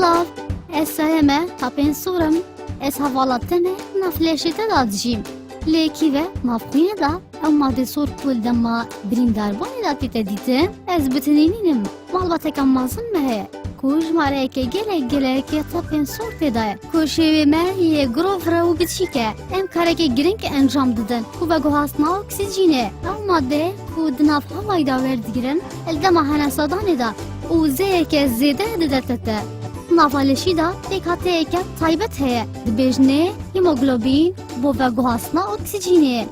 Silav, ez sayeme tapên sorim, ez hevalatime nafleşê te da dijîm. Lêkî ve navxwînê da ew madê sor kul dema birîndarbanê da tê te dîtin, ez bitinînim. Malbateka mezin me heye. Ku jmareyeke gelek ya tapên sor tê da ye. Ku şêwê me yê girov re û biçîk e. Em karekê giring encam didin. Ku veguhastina oksîjînê. Ew madde ku di nav hewayê da werdigirin, li dema henesadanê da û zêyeke zêde dide te. Navaleşî da pêkhateyeke taybet heye. Dibêjne hemoglobîn bo veguhastina oksîjînê.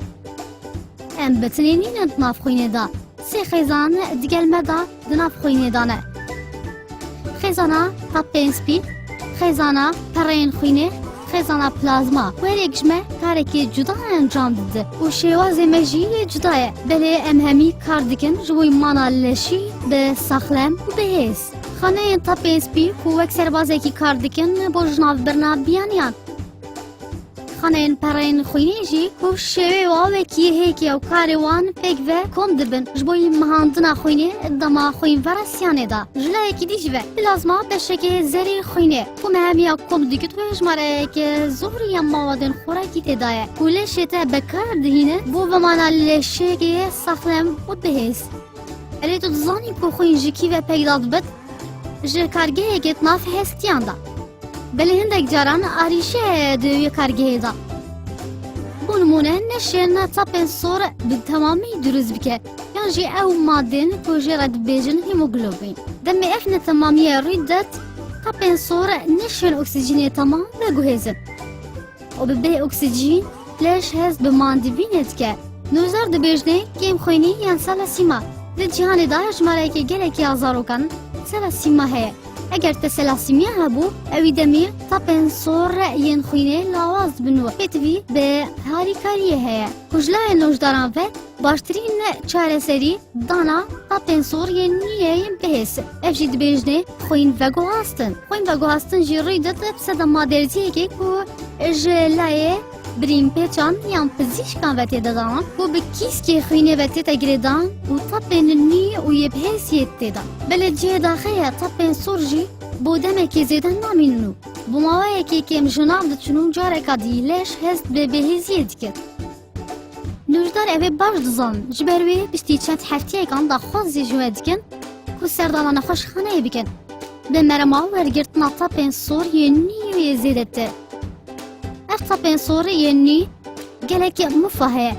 Em bitinînin di navxwînê da. Sê xêzan digel me da di nav xwînê da ne. Xêzana tapên spî, xêzana pereyên xwînê, xêzana plazma. Wêrek ji me karekê cuda encam dide û şêwazê me jî cuda ye. Belê em hemî kar dikin ji bo mana leşî bi saxlem û bihêz. Xaneyên tapên spî ku wek serbazekî kar dikin bo jinavbirina biyaniyan. Xaneyên pereyên xwînê jî ku şêwê wa wekî hêkî ew karê wan pêk ve kom dibin ji bo mehandina xwînê dema xwînverasyanê da. Ji layekî dî jî ve plazma beşekê zerî xwînê ku me hemiya kom dikit wê jmareyeke zorî ya mawadên xwerekî tê da ye. Ku leşê te bekar dihîne bo vemana leşekê saxlem û bihêz. Erê tu dizanî ku xwîn ji kî ve pêk da dibit? Ji kargehekê nav hestiyan da. Belê hindek caran arîşe heye di wê kargehê da. Bu nimûne neşên tapên sor bi temamî dürûst bike. Yan jî ew madên ku jê re dibêjin hemoglobîn. Demê ev netemamiya rû det, tapên sor neşên oksîjînê temam veguhêzin. û bi bê oksîjîn leş hez bi mandibînê dike. Nûzar dibêjne kêm xwînî yan selasîma. Di cîhanê da jmareyeke gelekî ya zarokan selasîma heye. Eger te selasîmiya hebû, evî demî tapên sor yên xwînê lawaz dibin û pêtivî bi harîkariyê heye. Ku ji layê nojdaran ve baştirîn çareserî dana tapên sor yên nû yên bihêz. Ev jî dibêjne xwîn veguhastin. Xwîn veguhastin jî rûy dide bi sedema derziyekê ku ji layê birînpêçan yan pizîşkan ve tê de danan ku bi kîskê xwînê ve tê te girêdan û tapên nû û yê bihêsiyê tê da. Belê cihê daxê ya tapên sor jî bo demekê zêde namînin û bi mawayekê kêm ji nav diçin û careka dî leş hest bi bihêziyê dike. Nûjdar evê baş dizanin ji ber wê piştî çend hefteyekan daxwazê ji we dikin ku serdana xweş xaneyê bikin. Bi merema wergirtina tapên sor yên nû yê zêde te. Ev tapên sor yên nû gelekî mifa heye.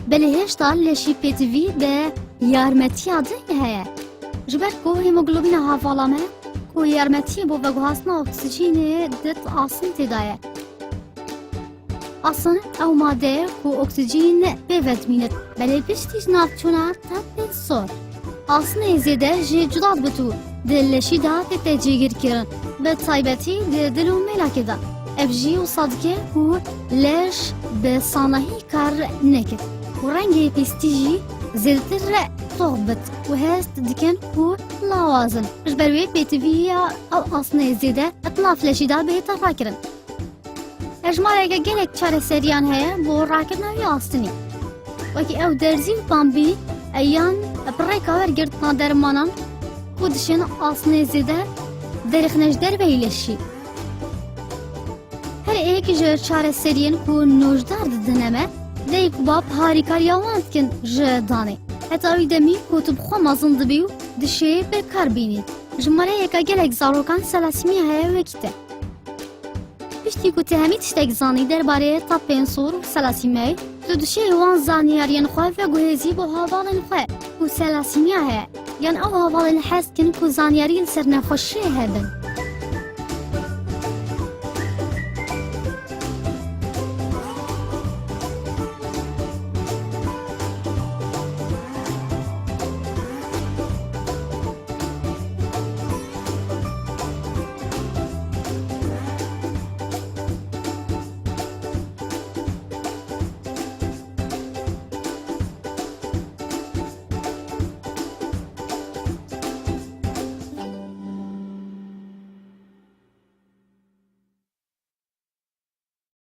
Belê hêşta leşî pêtivî bi yarmetiya dî heye. Ji ber ku hemoglobîna hevala me ku yarmetiyê bo veguhastina oksîjînê dit asîn tê da ye. Asîn ew madde ye ku oksîjîn pê vedmînit. Belê piştî ji navçûna tapên sor. Asînê zêde jî cuda dibit û di leşî da tê te cêgirkirin. Bi taybetî di dil û mêlakê da. Ev jî wisa dike ku leş bi sanahî kar nekir. Ku rengê pîstî jî zêdetir toh bit û hest dikin ku lawazin. Ji ber wê pêtiviya ew asînê zêde di nav leşî da bihêta rakirin. Ejmareke gelek çareseriyan heye bo rakirina wî astînê. Wekî ew derzî û bambî yan pirêka wergirtina dermanan ku dişin asînê zêde derixîne ji derveyî leşî. Her êyekî ji çareseriyên ku nojdar didine me lê ku bab harîkariya wan dikin ji danê. Heta wî demî ku tu bi xwe mezin dibî û dişê bêkar bînî. Ji mereyeka gelek zarokan selasîmiya heye wekî te. Piştî ku te hemî tiştek zanî derbarê tapên sor û selasîmiyayê, tu dişê wan zaniyariyên xwe veguhêzî bo havalên xwe ku selasîmiya heye. Yan ew havalên hez dikin ku zaniyarî li ser nexweşiyê hebin.